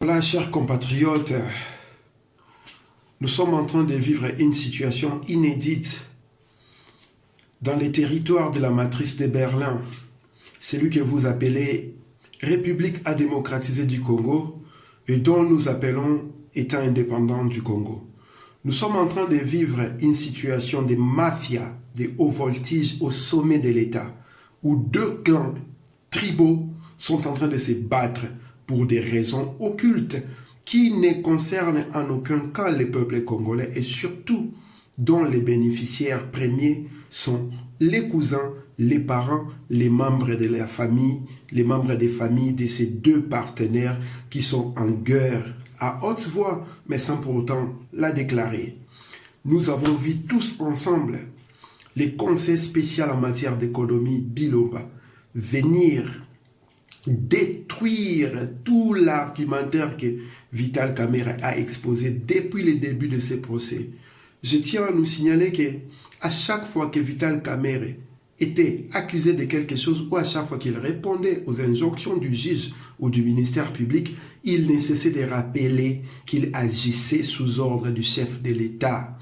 Voilà, chers compatriotes, nous sommes en train de vivre une situation inédite dans les territoires de la matrice de Berlin, celui que vous appelez République à démocratiser du Congo et dont nous appelons État indépendant du Congo. Nous sommes en train de vivre une situation de mafia, de haut voltige au sommet de l'État, où deux clans tribaux sont en train de se battre pour des raisons occultes qui ne concernent en aucun cas le peuple congolais et surtout dont les bénéficiaires premiers sont les cousins, les parents, les membres de la famille, les membres des familles de ces deux partenaires qui sont en guerre à haute voix, mais sans pour autant la déclarer. Nous avons vu tous ensemble les conseils spéciaux en matière d'économie Biloba venir détruire tout l'argumentaire que Vital Kamerhe a exposé depuis le début de ces procès. Je tiens à nous signaler que à chaque fois que Vital Kamerhe était accusé de quelque chose ou à chaque fois qu'il répondait aux injonctions du juge ou du ministère public, il ne cessait de rappeler qu'il agissait sous ordre du chef de l'État.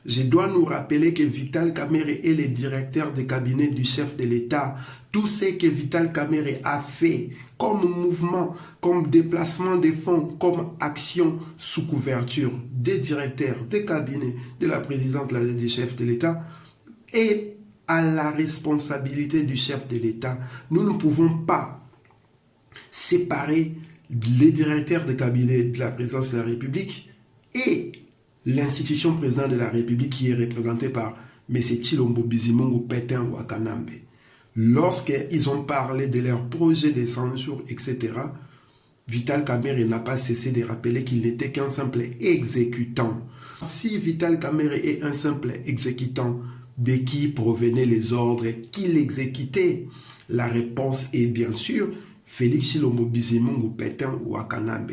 Je dois nous rappeler que Vital Kamerhe est le directeur de cabinet du chef de l'État. Tout ce que Vital Kamerhe a fait comme mouvement, comme déplacement des fonds, comme action sous couverture des directeurs de cabinet de la présidente du chef de l'État est à la responsabilité du chef de l'État. Nous ne pouvons pas séparer les directeurs de cabinet de la présidence de la République et l'institution président de la République qui est représentée par M. Tshilombo Bizimungu Pétain Wakanambe. Lorsqu'ils ont parlé de leur projet de censure, etc., Vital Kamerhe n'a pas cessé de rappeler qu'il n'était qu'un simple exécutant. Si Vital Kamerhe est un simple exécutant, de qui provenaient les ordres qu'il exécutait? La réponse est bien sûr Félix Tshilombo Bizimungu Pétain Wakanambe.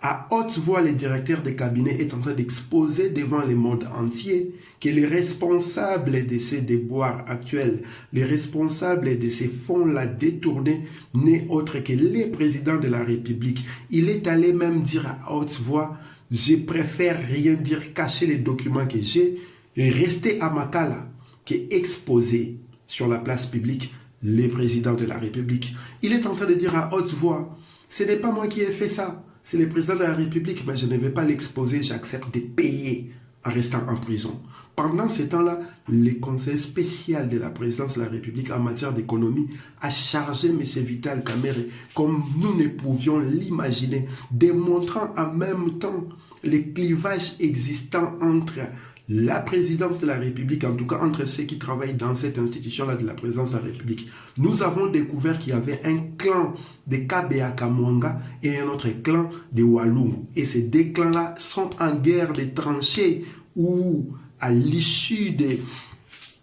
À haute voix, le directeur de cabinet est en train d'exposer devant le monde entier que les responsables de ces déboires actuels, les responsables de ces fonds-là détournés, n'est autre que les présidents de la République. Il est allé même dire à haute voix, je préfère rien dire, cacher les documents que j'ai, et rester à Makala, qu'exposer sur la place publique les présidents de la République. Il est en train de dire à haute voix, ce n'est pas moi qui ai fait ça. C'est le président de la République, mais je ne vais pas l'exposer, j'accepte de payer en restant en prison. Pendant ce temps-là, le conseil spécial de la présidence de la République en matière d'économie a chargé M. Vital Kamerhe, comme nous ne pouvions l'imaginer, démontrant en même temps les clivages existants entre la présidence de la République, en tout cas entre ceux qui travaillent dans cette institution-là de la présidence de la République. Nous avons découvert qu'il y avait un clan de Kabea Kamwanga et un autre clan de Walungu. Et ces deux clans-là sont en guerre de tranchées où, à l'issue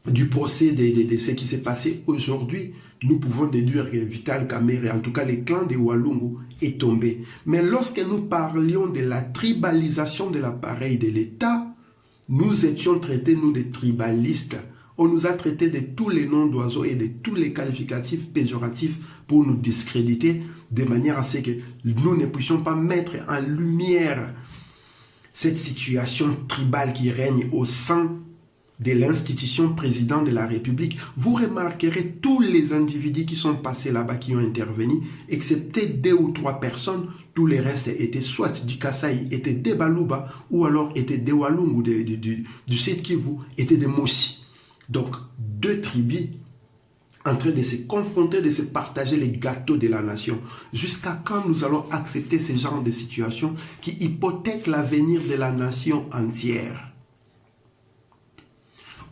du procès de ce qui s'est passé aujourd'hui, nous pouvons déduire que Vital Kamerhe, en tout cas le clan de Walungu, est tombé. Mais lorsque nous parlions de la tribalisation de l'appareil de l'État, nous étions traités, nous, de tribalistes. On nous a traités de tous les noms d'oiseaux et de tous les qualificatifs péjoratifs pour nous discréditer, de manière à ce que nous ne puissions pas mettre en lumière cette situation tribale qui règne au sein de l'institution président de la République. Vous remarquerez tous les individus qui sont passés là-bas, qui ont intervenu, excepté 2 ou 3 personnes, tous les restes étaient soit du Kasaï, étaient des Baluba, ou alors étaient des Walungu, du Sud Kivu, étaient des Moshi. Donc, 2 tribus en train de se confronter, de se partager les gâteaux de la nation. Jusqu'à quand nous allons accepter ce genre de situation qui hypothèque l'avenir de la nation entière?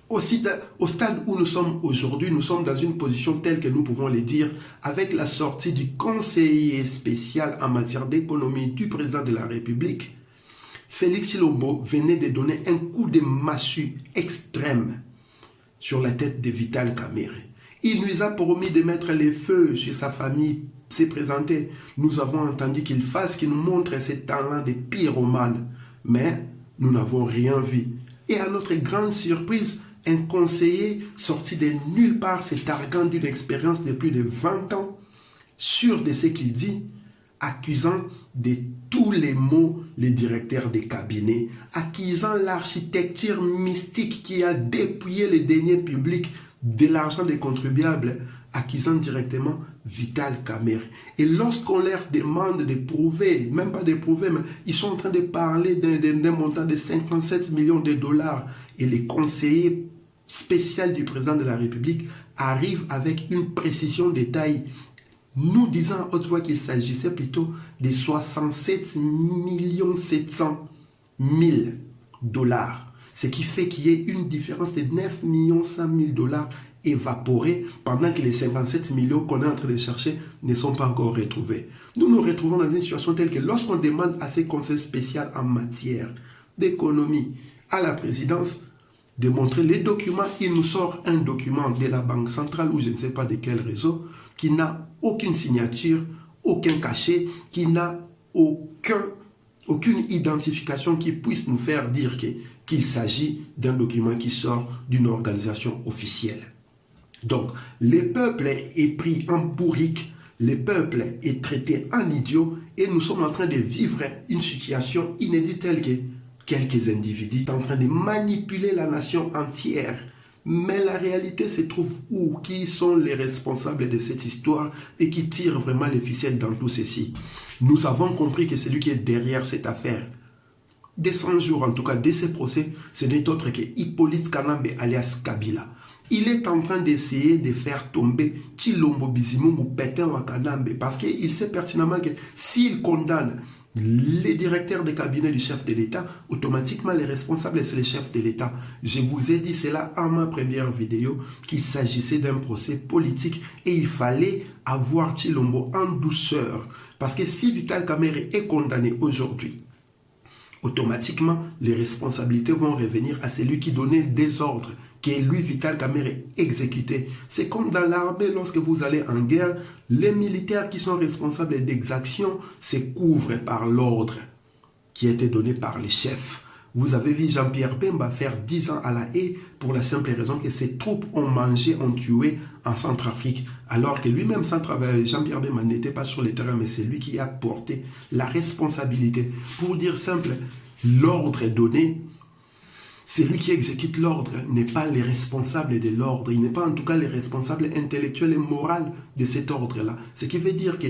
Au stade où nous sommes aujourd'hui, nous sommes dans une position telle que nous pouvons le dire, avec la sortie du conseiller spécial en matière d'économie du président de la République, Félix Tshilombo venait de donner un coup de massue extrême sur la tête de Vital Kamerhe. Il nous a promis de mettre les feux sur sa famille, s'est présenté. Nous avons entendu qu'il fasse, qu'il nous montre ses talents de pyromane. Mais nous n'avons rien vu. Et à notre grande surprise, un conseiller sorti de nulle part, se targuant d'une expérience de plus de 20 ans, sûr de ce qu'il dit, accusant de tous les mots les directeurs des cabinets, acquisant l'architecture mystique qui a dépouillé les deniers publics de l'argent des contribuables, accusant directement Vital Kamerhe. Et lorsqu'on leur demande de prouver, même pas de prouver, mais ils sont en train de parler d'un montant de 57 millions de dollars, et les conseillers spéciaux du président de la République arrivent avec une précision de taille, nous disant à haute voix qu'il s'agissait plutôt de 67 700 000 dollars. Ce qui fait qu'il y ait une différence de 9 100 000 dollars évaporés pendant que les 57 millions qu'on est en train de chercher ne sont pas encore retrouvés. Nous nous retrouvons dans une situation telle que lorsqu'on demande à ces conseils spéciaux en matière d'économie à la présidence de montrer les documents, il nous sort un document de la Banque centrale ou je ne sais pas de quel réseau qui n'a aucune signature, aucun cachet, qui n'a aucune identification qui puisse nous faire dire qu'il s'agit d'un document qui sort d'une organisation officielle. Donc, le peuple est pris en bourrique, le peuple est traité en idiot et nous sommes en train de vivre une situation inédite telle que quelques individus sont en train de manipuler la nation entière. Mais la réalité se trouve où? Qui sont les responsables de cette histoire et qui tirent vraiment les ficelles dans tout ceci? Nous avons compris que celui qui est derrière cette affaire, des 100 jours en tout cas, de ces procès, ce n'est autre que Hippolyte Kanambe alias Kabila. Il est en train d'essayer de faire tomber Tshilombo Bizimungu Pétain wa Kanambe parce qu'il sait pertinemment que s'il condamne les directeurs de cabinet du chef de l'État, automatiquement les responsables, c'est le chef de l'État. Je vous ai dit cela en ma première vidéo, qu'il s'agissait d'un procès politique et il fallait avoir Tshilombo en douceur. Parce que si Vital Kamerhe est condamné aujourd'hui, automatiquement les responsabilités vont revenir à celui qui donnait des ordres, qui est lui, Vital Kamerhe, exécuté. C'est comme dans l'armée, lorsque vous allez en guerre, les militaires qui sont responsables d'exactions se couvrent par l'ordre qui a été donné par les chefs. Vous avez vu Jean-Pierre Bemba faire 10 ans à La Haye pour la simple raison que ses troupes ont mangé, ont tué en Centrafrique. Alors que lui-même, Jean-Pierre Bemba n'était pas sur le terrain, mais c'est lui qui a porté la responsabilité. Pour dire simple, l'ordre est donné. Celui qui exécute l'ordre n'est pas le responsable de l'ordre. Il n'est pas en tout cas le responsable intellectuel et moral de cet ordre-là. Ce qui veut dire que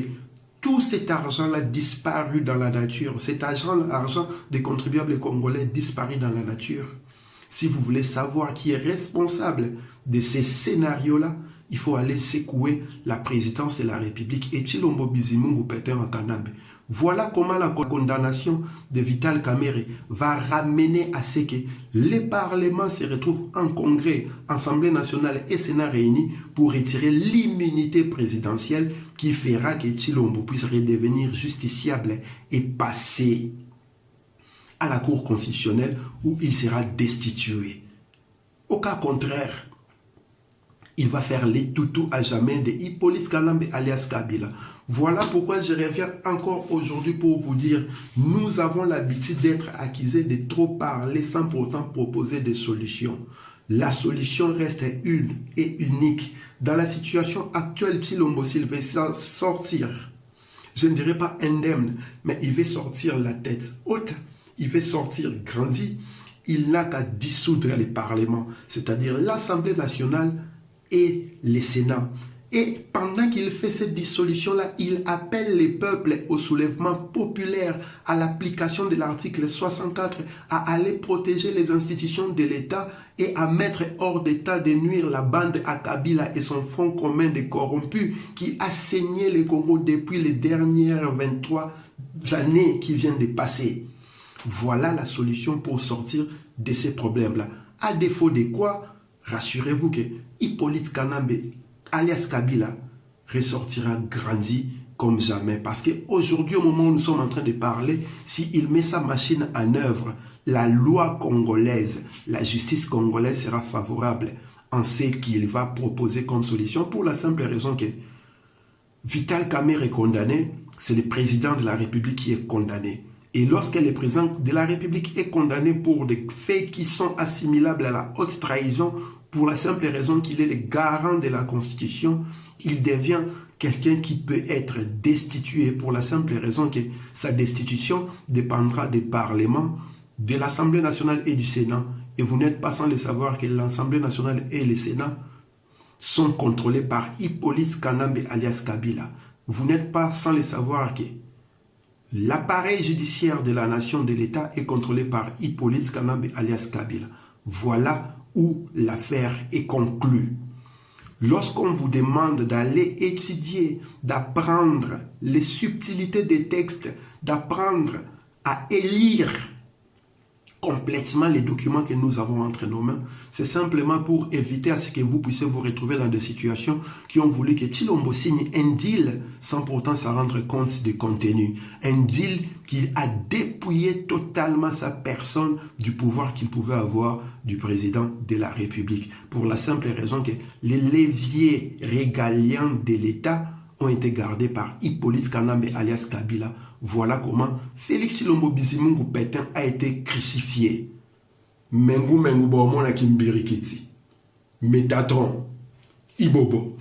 tout cet argent-là disparu dans la nature, cet argent des contribuables congolais disparu dans la nature. Si vous voulez savoir qui est responsable de ces scénarios-là, il faut aller secouer la présidence de la République et Tshilombo Bizimungu Pétain wa Kanambe. Voilà comment la condamnation de Vital Kamerhe va ramener à ce que les parlements se retrouvent en congrès, Assemblée nationale et Sénat réunis pour retirer l'immunité présidentielle qui fera que Tshilombo puisse redevenir justiciable et passer à la Cour constitutionnelle où il sera destitué. Au cas contraire, il va faire les toutous à jamais de Hippolyte Kanambe alias Kabila. Voilà pourquoi je reviens encore aujourd'hui pour vous dire, nous avons l'habitude d'être accusés de trop parler sans pourtant proposer des solutions. La solution reste une et unique. Dans la situation actuelle, Tshilombo s'il veut sortir, je ne dirais pas indemne, mais il veut sortir la tête haute, il veut sortir grandi, il n'a qu'à dissoudre les parlements, c'est-à-dire l'Assemblée nationale et le Sénat. Et pendant qu'il fait cette dissolution-là, il appelle les peuples au soulèvement populaire, à l'application de l'article 64, à aller protéger les institutions de l'État et à mettre hors d'état de nuire la bande à Kabila et son front commun de corrompus qui a saigné le Congo depuis les dernières 23 années qui viennent de passer. Voilà la solution pour sortir de ces problèmes-là. À défaut de quoi, rassurez-vous que Hippolyte Kanambe alias Kabila ressortira grandi comme jamais. Parce qu'aujourd'hui, au moment où nous sommes en train de parler, s'il met sa machine en œuvre, la loi congolaise, la justice congolaise sera favorable en ce qu'il va proposer comme solution pour la simple raison que Vital Kamerhe est condamné, c'est le président de la République qui est condamné. Et lorsque le président de la République est condamné pour des faits qui sont assimilables à la haute trahison, pour la simple raison qu'il est le garant de la Constitution, il devient quelqu'un qui peut être destitué pour la simple raison que sa destitution dépendra des parlements, de l'Assemblée nationale et du Sénat. Et vous n'êtes pas sans le savoir que l'Assemblée nationale et le Sénat sont contrôlés par Hippolyte Kanambe alias Kabila. Vous n'êtes pas sans le savoir que l'appareil judiciaire de la nation de l'État est contrôlé par Hippolyte Kanambe alias Kabila. Voilà où l'affaire est conclue. Lorsqu'on vous demande d'aller étudier, d'apprendre les subtilités des textes, d'apprendre à élire complètement les documents que nous avons entre nos mains, c'est simplement pour éviter à ce que vous puissiez vous retrouver dans des situations qui ont voulu que Tshilombo signe un deal sans pourtant s'en rendre compte des contenus. Un deal qui a dépouillé totalement sa personne du pouvoir qu'il pouvait avoir du président de la République. Pour la simple raison que les leviers régaliens de l'État ont été gardés par Hippolyte Kanambe alias Kabila. Voilà comment Félix Tshilombo Bizimungu Pétain a été crucifié. Mengu Mengu Bomona Kimbirikiti. Métatron. Ibobo.